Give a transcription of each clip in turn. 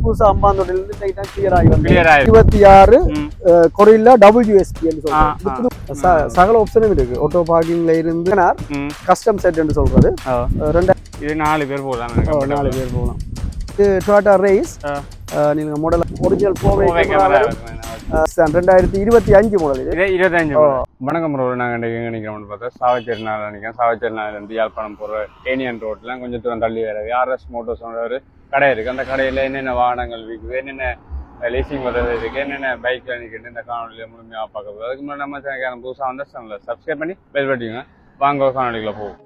புதுசா அம்பாந்தோட்டிலிருந்து டைட்டாக கிளியர் ஆகி வந்து 26 கொரில்லா WSP என்று சொல்றாங்க. சகல ஆப்ஷனும் இருக்கு. ஆட்டோ பார்க்கிங்ல இருந்து கஸ்டம் செட் என்று சொல்றது. இது 4 பேர் போகலாம். 4 பேர் போகலாம். இது டொயோட்டா ரேஸ் நீங்க மாடல் ஒரிஜினல் 4வே கேமரா 2025 மாடல். இது 25. வணக்கம் ப்ரோ. நாங்கள் எங்கே நிற்கிறோம்னு பார்த்தா சாவச்சேரி நாள் நிற்கிறோம். சாவச்சேரி நாள்லேருந்து யாழ்ப்பாணம் போகிற ஏனியன் ரோட்லாம் கொஞ்சம் தூரம் தள்ளி வேறு ஆர்எஸ் மோட்டர்ஸோட ஒரு கடை இருக்குது. அந்த கடையில் என்னென்ன வாகனங்கள் விற்குது, என்னென்ன லீசிங் வசதி இருக்குது, என்னென்ன பைக்கில் நிற்கிட்டு இந்த காணொலியில் முழுமையாக பார்க்க போகுது. அதுக்கு முன்னாடி நம்ம சேனல் புதுசாக வந்து சேனலில் சப்ஸ்கிரைப் பண்ணி பெல் பட்டிங்க. வாங்க காணொலிக்குள்ள போகும்.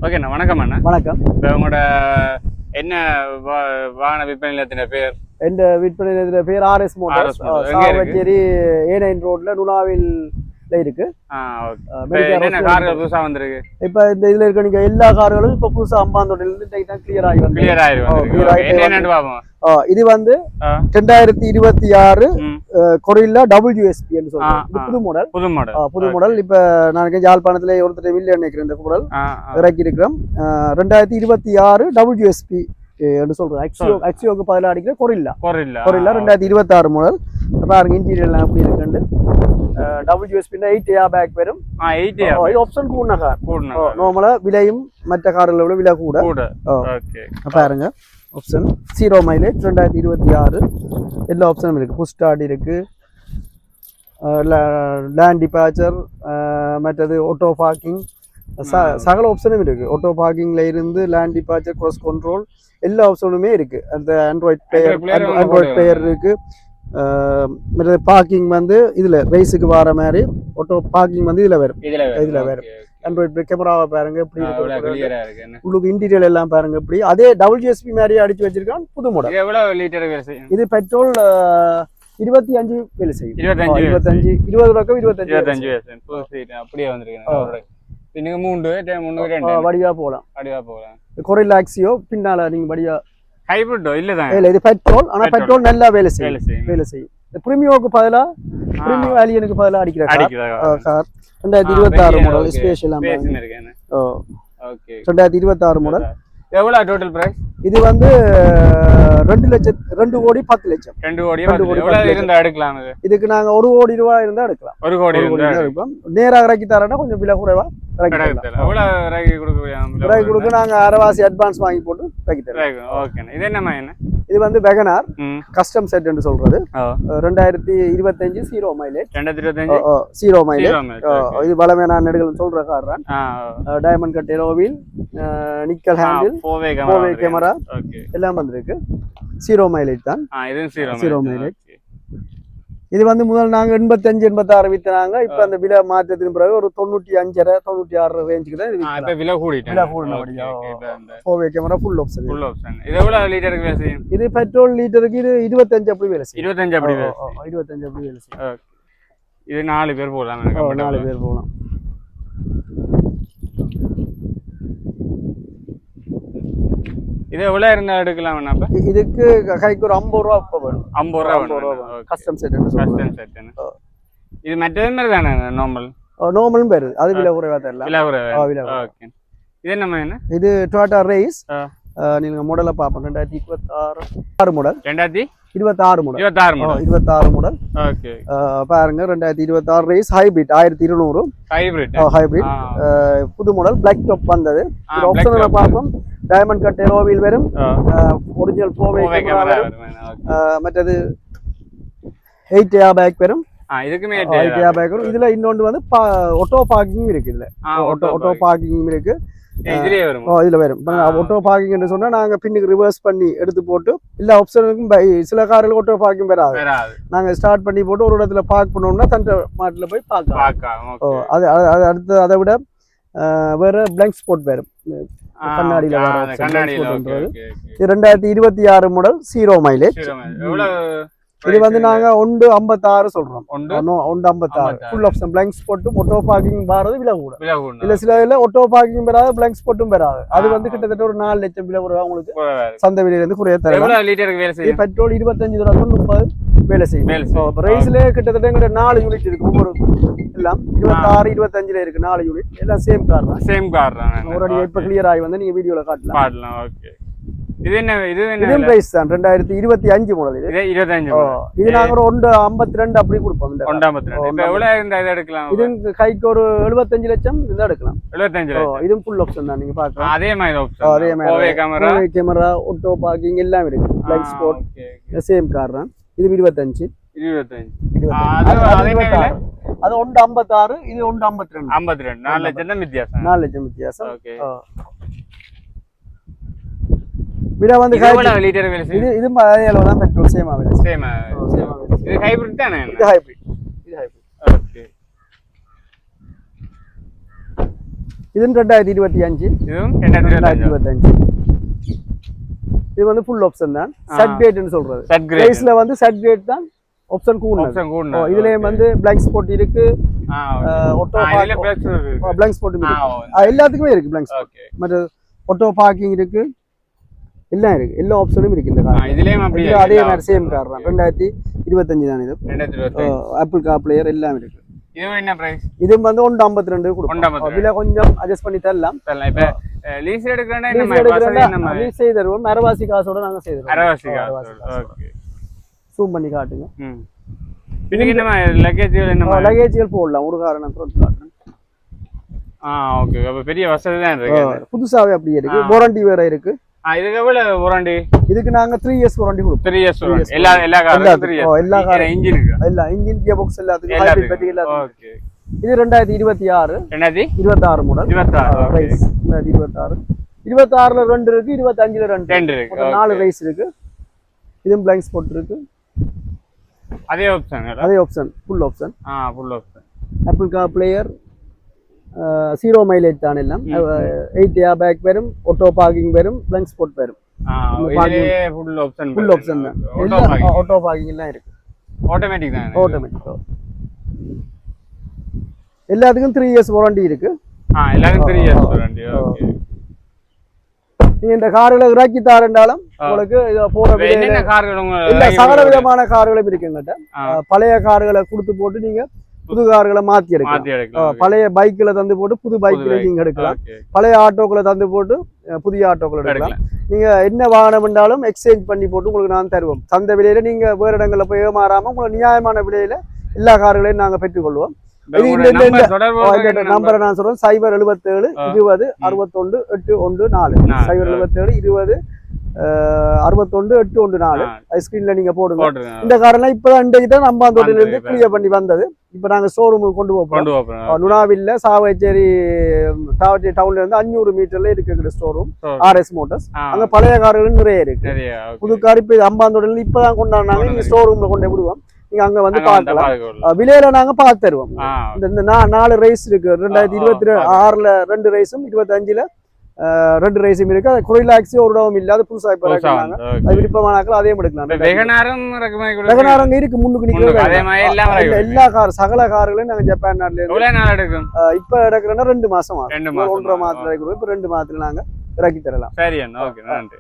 ஓகேண்ணா, வணக்கம் அண்ணா. வணக்கம். இப்போ உங்களோட என்ன வாகன விற்பனை நிலையத்தின பேர்? எந்த விற்பனை நிலையத்தின பேர் RS மோட்டார்ஸ். சாவச்சேரி A9 ரோட்ல நுணாவில் இருக்கு. என்னென்ன கார்கள் புதுசா வந்திருக்கு? இப்ப இந்த இதுல இருக்க நீங்க எல்லா கார்களும் இப்ப புதுசா அம்பாந்தோட்டிலிருந்து டைட்டா கிளியர் ஆகி வந்து இது வந்து 2026 கொரில்லா WSP என்று சொல்றாங்க. புது மாடல். இப்ப நான் யாழ்ப்பாணத்துல ஒருத்தர் மில்லியன் நினைக்கிறேன். இந்த மாடல் இறக்கி இருக்கிறோம். 2026 WSP என்று சொல்றேன். அக்ஸியோக்கு பதிலாக அடிக்கிற கொரில்லா 2026 மாடல். பாருங்க இன்டீரியர் எல்லாம் எப்படி இருக்குன்னு. WSP 8 ஏர் பேக் வரும். 8 ஏர் இது ஆப்ஷன் கூடுன கார். நார்மலா விலையும் மற்ற கார்களை விட விலை கூட. ஓகே, பாருங்க ஆப்ஷன் 0 மைலேஜ் 2026 எல்லா ஆப்ஷனும் இருக்கு. புஷ் ஸ்டார்ட் இருக்கு, லேண்ட் டிபார்ச்சர், மற்றது ஆட்டோ பார்க்கிங், சகல ஆப்ஷனும் இருக்கு. ஆட்டோ பார்க்கிங்ல இருந்து லேண்ட் டிபார்ச்சர், க்ராஸ் கண்ட்ரோல் எல்லா ஆப்ஷனுமே இருக்கு. அந்த ஆண்ட்ராய்ட் பிளேயர் இருக்கு. பார்க்கிங் வந்து இதுல ரேஸுக்கு வர மாதிரி ஆட்டோ பார்க்கிங் வந்து இதுல வரும். ஆண்ட்ராய்ட் கேமராவை பாருங்க எப்படி இருக்கு. உங்களுக்கு இன்டீரியர் எல்லாம் பாருங்க எப்படி. அதே WSP மாதிரி அடிச்சு வச்சிருக்கான். புது மாடல். எவ்வளவு லிட்டர் வேலை செய்யும்? இது பெட்ரோல் 25 வேலை செய்யும். 20 ரூபாய்க்கு 25 அப்படியே வந்திருக்கு. வடிவா போகலாம். கொரில்லா அக்ஸியோ பின்னால நீங்க வடிவா ஹைபிரிட்டோ இல்லதான். இல்ல இது பெட்ரோல். ஆனா பெட்ரோல் நல்லா வேலை செய்யும். பிரீமியோக்கு பதிலா பிரீமியம் அலியனுக்கு பதிலா அடிக்கிற car 2026 model special. Okay, 2026 model. எவ்வளவு டோட்டல் பிரைஸ்? இது வந்து 2 கோடி 10 லட்சம். 2 கோடி எவ்வளவு இருந்தா எடுக்கலாம்? இதுக்கு நாங்க 1 கோடி ரூபாய் இருந்தா எடுக்கலாம். 1 கோடி எடுக்கலாம். நேரா இறக்கி தரேன்னா கொஞ்சம் விலை குறைவா இறக்கி கொடுக்க நாங்க அரைவாசி அட்வான்ஸ் வாங்கி போட்டு இறக்கி தரோம். ஓகே. இது என்னமா? இது வந்து வெகனார் கஸ்டம் செட் என்று சொல்றது. 2025 0 மைலேஜ். 0 மைலேஜ். இது பலமையான நெடுகள் சொல்ற கார் தான். டைமண்ட் கட் எலோவில், நிக்கல் ஹேண்டில், 4வே கேமரா எல்லாம் வந்திருக்கு. 0 மைலேஜ் தான். 0 மைலேஜ். இது வந்து முதல் நாங்க 85 86 வித்துனாங்க. இப்ப அந்த விலை மாற்றத்தின் பிறகு ஒரு 95 96 ரேஞ்சுக்கு தான் விலை கூடினா. 4வே கேமரா ஃபுல் ஆப்ஷன். இது எவ்வளவு லிட்டருக்கு வேலை செய்யும்? இது பெட்ரோல் லிட்டருக்கு இது 25 அப்படி வேலை செய்யும். 25 அப்படி வேலை செய்யும். இது 4 பேர் போகலாம். 4 பேர் போகலாம். இது எவ்வளவு இருந்தா எடுக்கலாம்? இதுக்கு கைக்கு ஒரு 50 ரூபா இப்ப வேணும். 50 ரூபா கஸ்டம் செட். இது மற்றது மாதிரி தானே? நார்மலும் பேரு. அது விலை குறைவா தெரியல. இது என்ன? இது டொயோட்டா ரேஸ். நீங்க மாடலை பாப்போம். 2026 மாடல். 2026 மாடல். ஓகே, பாருங்க 2026 ரேஸ் ஹைபிரிட் 1200 ஹைபிரிட் புது மாடல். பிளாக் டாப் வந்தது. ஆப்ஷன்ல பாப்போம். டைமண்ட் கட் எலோவில் வரும். ஒரிஜினல் 4வே கேமரா வரும். மற்றது 8 ஏர் பேக் வரும். இதுக்குமே 8 ஏர் பேக் வரும். இதுல இன்னொன்று வந்து ஆட்டோ பார்க்கிங் இருக்கு. இதுல ஆட்டோ பார்க்கிங் இருக்கு. இதுலயே வரும் இதுல வரும் ஆட்டோ பார்க்கிங் சொன்னா நாங்க பின்னுக்கு ரிவர்ஸ் பண்ணி எடுத்து போட்டு எல்லா ஆப்ஷனுக்கும் சில கார்கள் ஆட்டோ பார்க்கிங் வராது நாங்க ஸ்டார்ட் பண்ணி போட்டு ஒரு இடத்துல பார்க் பண்ணோம்னா தண்டை மாட்டுல போய் பார்க்கலாம் அது அடுத்து அதை விட வேற பிளாங்க் ஸ்பாட் வரும் கண்ணாடியில வர 2026 மாடல் 0 மைலேஜ் இது வந்து நாங்க 1.56 சொல்றோம் 1.56 ஃபுல் ஆப்ஷன் பிளாங்க் ஸ்பாட்டும் ஆட்டோ பார்க்கிங் வராது விலை கூட இல்ல சில இதுல ஆட்டோ பார்க்கிங் வராது பிளாங்க் ஸ்பாட்டும் வராது அது வந்து கிட்டத்தட்ட ஒரு 4 லட்சம் விலை வரும் உங்களுக்கு சந்தை விலையில இருந்து குறைய தரலாம் பெட்ரோல் 25 தொடக்கம் 30 வேலை செய்யும் பிரைஸ்ல கிட்டத்தட்ட எங்க 4 யூனிட் இருக்கு ஒவ்வொரு எல்லாம் 26 25ல இருக்கு 4 யூனிட் எல்லாம் சேம் கார் தான் ஒரு அடி இப்ப கிளியர் ஆகி வந்து நீங்க வீடியோல காட்டலாம் ஓகே இது பிரைஸ் தான் 2025 மாடல் இது நாங்க ஒரு 1.52 அப்படி கொடுப்போம் 1.52 இப்போ எவ்வளவு இருந்தா இத எடுக்கலாம் இது கைக்கு ஒரு 75 லட்சம் இருந்தா எடுக்கலாம் 75 லட்சம் இது ஃபுல் ஆப்ஷன் தான் நீங்க பார்க்கலாம் அதே மாதிரி ஆப்ஷன் அதே மாதிரி கேமரா ஆட்டோ பார்க்கிங் எல்லாம் இருக்கு பிளாக் ஸ்பாட் சேம் கார் தான் இது 25 அது 1.56 இது 1.52 4 லட்சம் தான் வித்தியாசம் 4 லட்சம் வித்தியாசம் ஓகே விட வந்து லிட்டர் வேலை இது அதே அளவு தான் பெட்ரோல் சேமா வேலை இது ஹைபிரிட் தானே இது ஹைபிரிட் ஓகே இது 2025 இதுவும் 2025 இது வந்து ஃபுல் ஆப்ஷன் தான் செட் கிரேட்னு சொல்றது பிரைஸ்ல வந்து செட் கிரேட் தான் ஆப்ஷன் கூடுன இதுலயே வந்து பிளாங்க் ஸ்பாட் இருக்கு ஆட்டோ பிளாங்க் ஸ்பாட் இருக்கு எல்லாத்துக்குமே இருக்கு பிளாங்க் ஸ்பாட் மற்ற ஆட்டோ பார்க்கிங் இருக்கு எல்லாம் இருக்கு எல்லா ஆப்ஷனும் இருக்கு இந்த கார் இதுலயும் அப்படியே அதே மாதிரி சேம் கார் தான் 2025 தான் இது 2025 ஆப்பிள் கார் பிளேயர் எல்லாம் இருக்கு இது என்ன பிரைஸ் இது வந்து 1.52 கொடுப்போம் விலை கொஞ்சம் அட்ஜஸ்ட் பண்ணி தரலாம் இப்ப லீஸ் எடுக்கறேன்னா நம்ம லீஸ் செய்து தருவோம் அரவாசி காசோட நாங்க செய்து தருவோம் அரவாசி காசோட ஓகே ஜூம் பண்ணி காட்டுங்க இதுக்கு என்ன லக்கேஜ்கள் என்ன லக்கேஜ்கள் போடலாம் ஒரு காரணம் சொல்ல காட்டுறேன் ஓகே அப்ப பெரிய வசதி தான் இருக்கு புதுசாவே அப்படியே இருக்கு வாரண்டி வேற இருக்கு இதுக்கு எவ்வளவு வாரண்டி இதுக்கு நாங்க 3 இயர்ஸ் வாரண்டி கொடுப்போம் 3 இயர்ஸ் வாரண்டி எல்லா காருக்கும் 3 இயர்ஸ் எல்லா கார் இன்ஜினுக்கு எல்லா இன்ஜின் கியர் பாக்ஸ் எல்லாத்துக்கும் ஹைபிரிட் பேட்டரி எல்லாத்துக்கும் ஓகே இது 2026 மாடல் 26 ரைஸ் 26ல 2 இருக்கு 25ல 2 இருக்கு 4 ரைஸ் இருக்கு இதும் பிளாங்க் ஸ்பாட் இருக்கு அதே option full option apple car player 0 mileage தான் எல்லாம் 8 ஏர் பேக் வரும் ஆட்டோ பார்க்கிங் வரும் பிளாங்க் ஸ்பாட் வரும் இதுலயே ஃபுல் ஆப்ஷன் தான் ஆட்டோ பார்க்கிங் எல்லாம் இருக்கு ஆட்டோமேட்டிக் எல்லாத்துக்கும் 3 இயர்ஸ் வாரண்டி இருக்கு எல்லாத்துக்கும் 3 இயர்ஸ் வாரண்டி ஓகே நீங்க இந்த கார்களை இறக்கி தாரண்டாலும் உங்களுக்கு போற என்னென்ன கார்கள் இல்ல சகல விதமான கார்களும் இருக்குங்கட்ட பழைய கார்களை கொடுத்து போட்டு நீங்க புது கார்களை மாத்தி எடுக்கலாம் பழைய பைக்ல தந்து போட்டு புது பைக்ல நீங்க எடுக்கலாம் பழைய ஆட்டோக்களை தந்து போட்டு புதிய ஆட்டோக்களை எடுக்கலாம் நீங்க என்ன வாகனம் என்றாலும் எக்ஸ்சேஞ்ச் பண்ணி போட்டு உங்களுக்கு நான் தருவோம் சந்தை விலையில நீங்க வேற இடங்கள்ல போய் மாறாம உங்களுக்கு நியாயமான விலையில எல்லா கார்களையும் நாங்க பெற்றுக்கொள்வோம் நம்பரை நான் சொல்றேன் 077 20 61 814 077 20 61 814 ஸ்கிரீன்ல நீங்க போடுங்க இந்த காரெல்லாம் இப்பதான் இன்றைக்கு தான் அம்பாந்தோட்டையில இருந்து கிளியர் பண்ணி வந்தது இப்ப நாங்க ஷோரூமுக்கு கொண்டு போறோம் நுணாவில்ல சாவச்சேரி டவுன்ல இருந்து 500 மீட்டர்ல இருக்கு ஸ்டோரூம் ஆர்எஸ் மோட்டார்ஸ் அங்க பழைய கார்கள் நிறைய இருக்கு புது கார் இப்ப அம்பாந்தோட்டையில இப்பதான் கொண்டாடுனாங்க நீங்க ஸ்டோரூம்ல கொண்டு விடுவோம் நீங்க அங்க வந்து பார்க்கலாம் விலையில நாங்க பார்த்து தருவோம் இந்த 4 ரைஸ் இருக்கு 2026ல 2 ரைஸும் 25ல 2 ரைஸும் இருக்கு அது குறைலாக்சி ஒரு இடமும் இல்லாத புதுசா இப்ப இருக்காங்க அது விருப்பமானாக்கள் அதையும் எடுக்கலாம் வெகனாரம் இருக்கு முன்னுக்கு நிக்கிறது எல்லா கார் சகல கார்களையும் நாங்க ஜப்பான் நாட்டுல இருந்து இப்ப எடுக்கிறோம்னா 2 மாசம் ஆகும் 1.5 மாதத்துல இப்ப 2 மாதத்துல நாங்க இறக்கி தரலாம். சரி, ஓகே, நன்றி.